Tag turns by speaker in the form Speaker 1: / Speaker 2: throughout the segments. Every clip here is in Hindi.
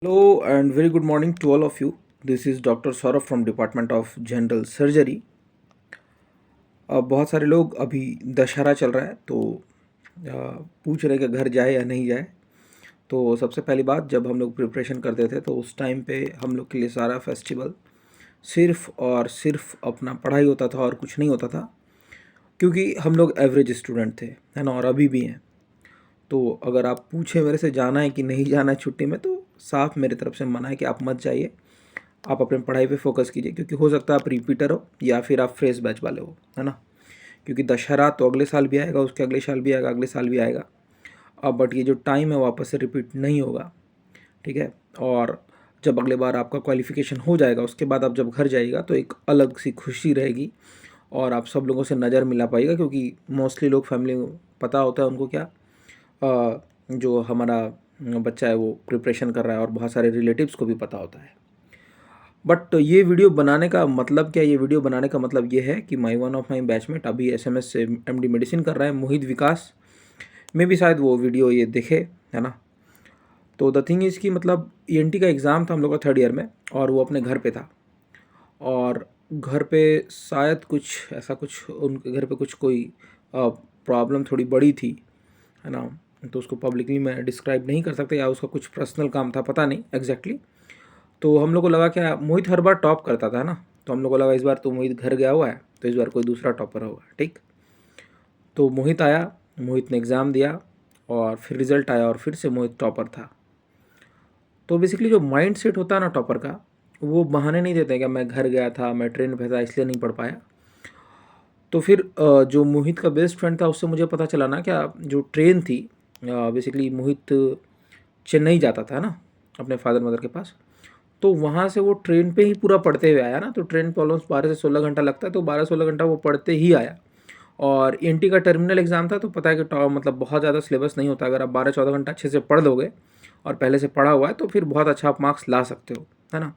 Speaker 1: Hello and very good morning to all of you. This is Dr. Saurabh from Department of General Surgery. बहुत सारे लोग अभी दशहरा चल रहा है तो पूछ रहे कि घर जाए या नहीं जाए। तो सबसे पहली बात, जब हम लोग प्रिपरेशन करते थे तो उस टाइम पे हम लोग के लिए सारा फेस्टिवल सिर्फ़ और सिर्फ अपना पढ़ाई होता था और कुछ नहीं होता था, क्योंकि हम लोग एवरेज स्टूडेंट थे, है ना, और अभी भी हैं। तो अगर आप पूछे मेरे से जाना है कि नहीं जाना है छुट्टी में, तो साफ मेरी तरफ से मना है कि आप मत जाइए। आप अपने पढ़ाई पे फोकस कीजिए, क्योंकि हो सकता है आप रिपीटर हो या फिर आप फ्रेश बैच वाले हो, है ना। क्योंकि दशहरा तो अगले साल भी आएगा, उसके अगले साल भी आएगा, अगले साल भी आएगा। अब बट ये जो टाइम है वापस से रिपीट नहीं होगा, ठीक है। और जब अगले बार आपका क्वालिफिकेशन हो जाएगा, उसके बाद आप जब घर जाइएगा तो एक अलग सी खुशी रहेगी और आप सब लोगों से नज़र मिला पाएगा, क्योंकि मोस्टली लोग फैमिली पता होता है उनको क्या जो हमारा बच्चा है वो प्रिपरेशन कर रहा है, और बहुत सारे रिलेटिव्स को भी पता होता है। बट ये वीडियो बनाने का मतलब क्या, ये वीडियो बनाने का मतलब ये है कि वन ऑफ माई बैचमेट अभी SMS से MD मेडिसिन कर रहा है, मोहित विकास में भी शायद वो वीडियो ये देखे, है ना। तो द थिंग इज़ कि मतलब ENT का एग्ज़ाम था हम लोग का 3rd ईयर में, और वो अपने घर पे था, और घर पे शायद कुछ ऐसा, कुछ उनके घर पे कुछ कोई प्रॉब्लम थोड़ी बड़ी थी, है ना। तो उसको पब्लिकली मैं डिस्क्राइब नहीं कर सकता, या उसका कुछ पर्सनल काम था, पता नहीं एग्जैक्टली। तो हम लोग को लगा क्या, मोहित हर बार टॉप करता था ना, तो हम लोग को लगा इस बार तो मोहित घर गया हुआ है, तो इस बार कोई दूसरा टॉपर होगा, ठीक। तो मोहित आया, मोहित ने एग्ज़ाम दिया और फिर रिज़ल्ट आया और फिर से मोहित टॉपर था। तो बेसिकली जो माइंड सेट होता है ना टॉपर का, वो बहाने नहीं देते कि मैं घर गया था, मैं ट्रेन पे था इसलिए नहीं पढ़ पाया। तो फिर जो मोहित का बेस्ट फ्रेंड था उससे मुझे पता चला ना, क्या जो ट्रेन थी, बेसिकली मोहित चेन्नई जाता था ना अपने फादर मदर के पास, तो वहाँ से वो ट्रेन पे ही पूरा पढ़ते हुए आया ना। तो ट्रेन पे ऑलमोस्ट 12 से 16 घंटा लगता है, तो 12-16 घंटा वो पढ़ते ही आया। और ENT का टर्मिनल एग्ज़ाम था, तो पता है कि मतलब बहुत ज़्यादा सिलेबस नहीं होता। अगर आप 12-14 घंटा अच्छे से पढ़ लोगे और पहले से पढ़ा हुआ है, तो फिर बहुत अच्छा आप मार्क्स ला सकते हो, है ना।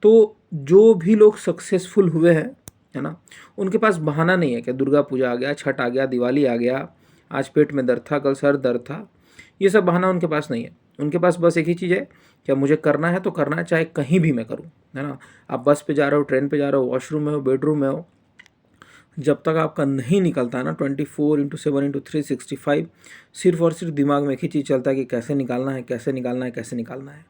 Speaker 1: तो जो भी लोग सक्सेसफुल हुए हैं, है ना, उनके पास बहाना नहीं है कि दुर्गा पूजा आ गया, छठ आ गया, दिवाली आ गया, आज पेट में दर्द था, कल सर दर्द था। ये सब बहाना उनके पास नहीं है। उनके पास बस एक ही चीज़ है कि मुझे करना है तो करना है, चाहे कहीं भी मैं करूँ, है ना। आप बस पे जा रहे हो, ट्रेन पे जा रहे हो, वॉशरूम में हो, बेडरूम में हो, जब तक आपका नहीं निकलता है ना 24/7/365, सिर्फ और सिर्फ दिमाग में एक ही चीज़ चलता है कि कैसे निकालना है, कैसे निकालना है, कैसे निकालना है।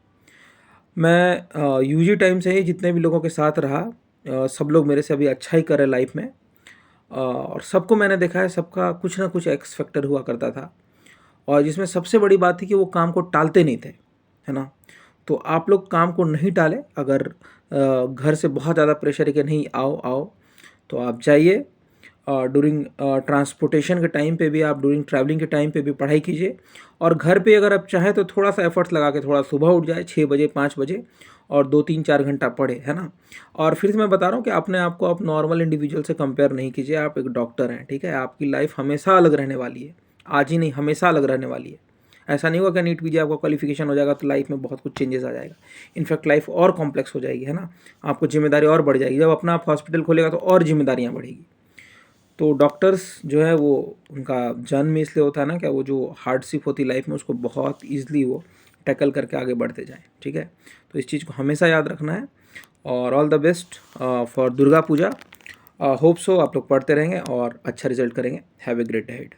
Speaker 1: मैं UG टाइम से ही जितने भी लोगों के साथ रहा, सब लोग मेरे से अभी अच्छा ही कर रहे लाइफ में, और सबको मैंने देखा है, सबका कुछ ना कुछ एक्स फैक्टर हुआ करता था, और जिसमें सबसे बड़ी बात थी कि वो काम को टालते नहीं थे, है ना। तो आप लोग काम को नहीं टालें। अगर घर से बहुत ज़्यादा प्रेशर है कि नहीं आओ आओ, तो आप जाइए। डूरिंग ट्रांसपोर्टेशन के टाइम पे भी, आप डूरिंग ट्रैवलिंग के टाइम पे भी पढ़ाई कीजिए। और घर पे अगर आप चाहें तो थोड़ा सा एफर्ट्स लगा के थोड़ा सुबह उठ जाए 6 बजे 5 बजे, और 2-3-4 घंटा पढ़े, है ना। और फिर से मैं बता रहा हूँ कि अपने आप को आप नॉर्मल इंडिविजुअल से कंपेयर नहीं कीजिए। आप एक डॉक्टर हैं, ठीक है। आपकी लाइफ हमेशा अलग रहने वाली है, आज ही नहीं, हमेशा अलग रहने वाली है। ऐसा नहीं होगा कि नीट पीजी आपका क्वालिफिकेशन हो जाएगा तो लाइफ में बहुत कुछ चेंजेस आ जाएगा। इनफैक्ट लाइफ और कॉम्प्लेक्स हो जाएगी, है ना। आपको जिम्मेदारी और बढ़ जाएगी। जब अपना आप हॉस्पिटल खोलेगा तो और जिम्मेदारियाँ बढ़ेगी। तो डॉक्टर्स जो है वो, उनका जन्म इसलिए होता है ना, क्या वो जो हार्डशिप होती है लाइफ में, उसको बहुत ईजिली वो टैकल करके आगे बढ़ते जाएँ, ठीक है। तो इस चीज़ को हमेशा याद रखना है। और all the best for Durga Puja. Hope so आप लोग पढ़ते रहेंगे और अच्छा रिजल्ट करेंगे। Have a great day.